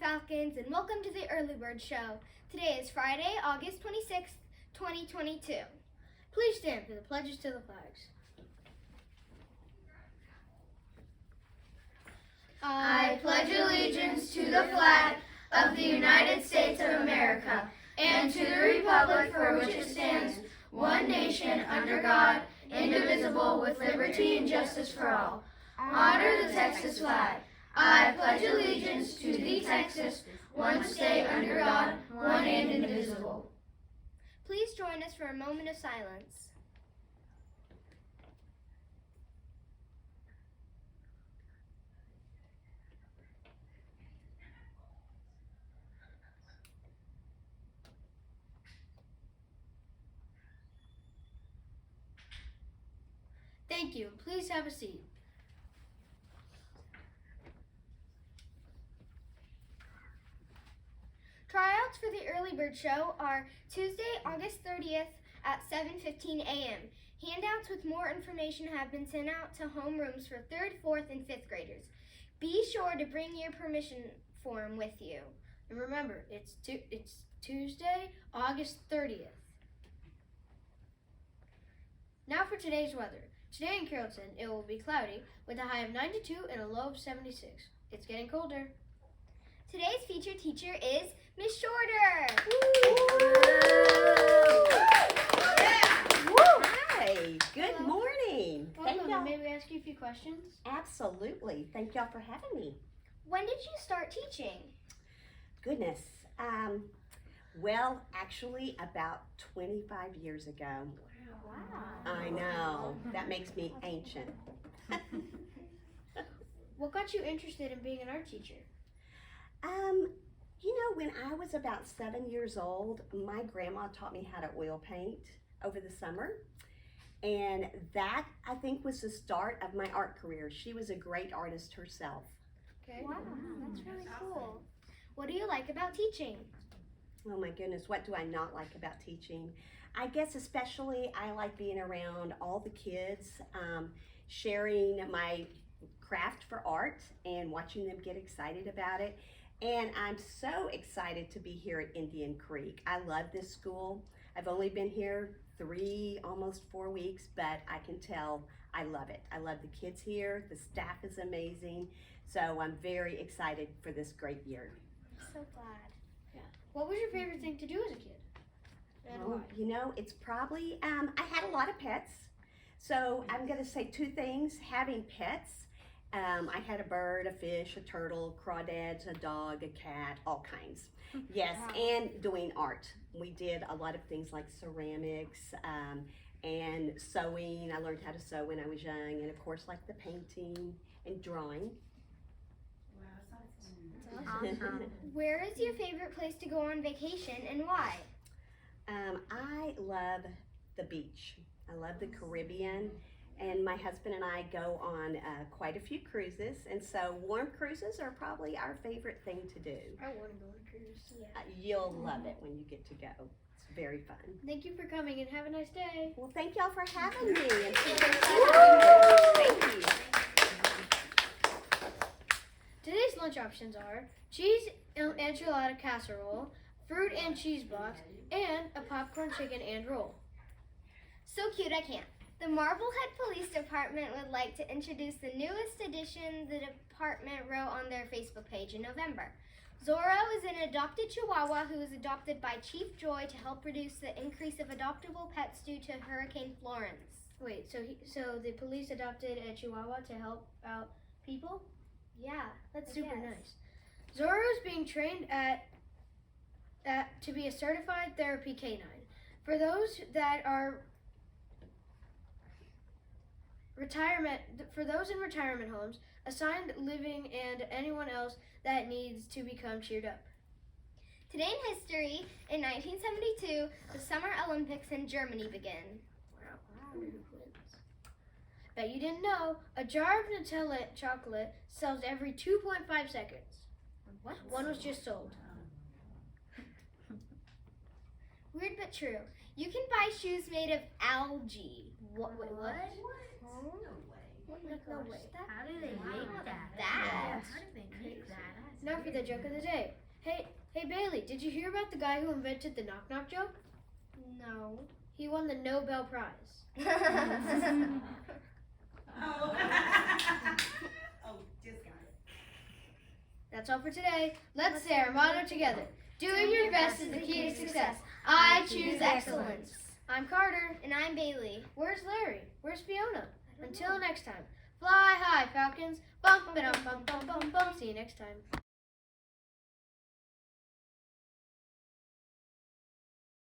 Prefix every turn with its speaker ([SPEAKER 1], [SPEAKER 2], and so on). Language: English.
[SPEAKER 1] Falcons, and welcome to the Early Bird Show. Today is Friday, August 26th, 2022.
[SPEAKER 2] Please stand for the pledges to the flags.
[SPEAKER 3] I pledge allegiance to the flag of the United States of America and to the republic for which it stands, one nation under God, indivisible, with liberty and justice for all. Honor the Texas flag. I pledge allegiance to thee, Texas, one state under God, one and indivisible.
[SPEAKER 1] Please join us for a moment of silence.
[SPEAKER 2] Thank you. Please have a seat.
[SPEAKER 1] Tryouts for the Early Bird Show are Tuesday, August 30th at 7:15 a.m. Handouts with more information have been sent out to homerooms for 3rd, 4th, and 5th graders. Be sure to bring your permission form with you.
[SPEAKER 2] And remember, it's Tuesday, August 30th. Now for today's weather. Today in Carrollton, it will be cloudy with a high of 92 and a low of 76. It's getting colder.
[SPEAKER 1] Today's featured teacher is Miss Shorter.
[SPEAKER 4] Hi, good morning. Thank
[SPEAKER 2] Welcome.
[SPEAKER 4] y'all.
[SPEAKER 2] May we ask you a few questions?
[SPEAKER 4] Absolutely. Thank y'all for having me.
[SPEAKER 1] When did you start teaching?
[SPEAKER 4] Goodness. Well, actually, about 25 years ago.
[SPEAKER 1] Wow.
[SPEAKER 4] I know. That makes me ancient.
[SPEAKER 2] What got you interested in being an art teacher?
[SPEAKER 4] When I was about 7 years old, my grandma taught me how to oil paint over the summer. And that, I think, was the start of my art career. She was a great artist herself.
[SPEAKER 2] Okay.
[SPEAKER 1] Wow, that's really cool. What do you like about teaching?
[SPEAKER 4] Oh my goodness, what do I not like about teaching? I guess especially I like being around all the kids, sharing my craft for art and watching them get excited about it. And I'm so excited to be here at Indian Creek. I love this school. I've only been here almost 4 weeks, but I can tell I love it. I love the kids here. The staff is amazing. So I'm very excited for this great year.
[SPEAKER 1] I'm so glad.
[SPEAKER 2] What was your favorite thing to do as a kid? And why?
[SPEAKER 4] It's probably, I had a lot of pets. So I'm going to say two things. Having pets, I had a bird, a fish, a turtle, crawdads, a dog, a cat, all kinds. Yes,
[SPEAKER 1] Wow.
[SPEAKER 4] and doing art. We did a lot of things like ceramics and sewing. I learned how to sew when I was young, and of course like the painting and drawing.
[SPEAKER 1] Awesome. Where is your favorite place to go on vacation and why?
[SPEAKER 4] I love the beach. I love the Caribbean, and my husband and I go on quite a few cruises, and so warm cruises are probably our favorite thing to do.
[SPEAKER 2] I want to go on a cruise.
[SPEAKER 4] You'll love it when you get to go. It's very fun.
[SPEAKER 2] Thank you for coming and have a nice day.
[SPEAKER 4] Well, thank y'all for having me. And thank you.
[SPEAKER 2] Today's lunch options are cheese enchilada casserole, fruit and cheese box, and a popcorn chicken and roll.
[SPEAKER 1] So cute, I can't. The Marblehead Police Department would like to introduce the newest addition the department wrote on their Facebook page in November. Zorro is an adopted Chihuahua who was adopted by Chief Joy to help reduce the increase of adoptable pets due to Hurricane Florence.
[SPEAKER 2] Wait, so the police adopted a Chihuahua to help out people?
[SPEAKER 1] Yeah,
[SPEAKER 2] That's
[SPEAKER 1] I
[SPEAKER 2] super
[SPEAKER 1] guess.
[SPEAKER 2] nice. Zorro is being trained to be a certified therapy canine. For those that are for those in retirement homes, assigned living, and anyone else that needs to become cheered up.
[SPEAKER 1] Today in history, in 1972, the Summer Olympics in Germany began.
[SPEAKER 2] Wow. Bet you didn't know, a jar of Nutella chocolate sells every 2.5 seconds.
[SPEAKER 1] What?
[SPEAKER 2] One was just sold.
[SPEAKER 1] Weird but true. You can buy shoes made of algae.
[SPEAKER 2] Wait, what?
[SPEAKER 1] Huh?
[SPEAKER 2] No way.
[SPEAKER 3] How do they make that?
[SPEAKER 1] That.
[SPEAKER 3] How do they make that?
[SPEAKER 2] Now for the joke of the day. Hey Bailey, did you hear about the guy who invented the knock knock joke?
[SPEAKER 1] No.
[SPEAKER 2] He won the Nobel Prize. That's all for today. Let's say our motto together. Doing your best is the key to success. I choose excellence. I'm Carter.
[SPEAKER 1] And I'm Bailey.
[SPEAKER 2] Where's Larry? Where's Fiona? Until next time. Fly high, Falcons. Bum, ba-dum, bum, bum, bum, bum. See you next time.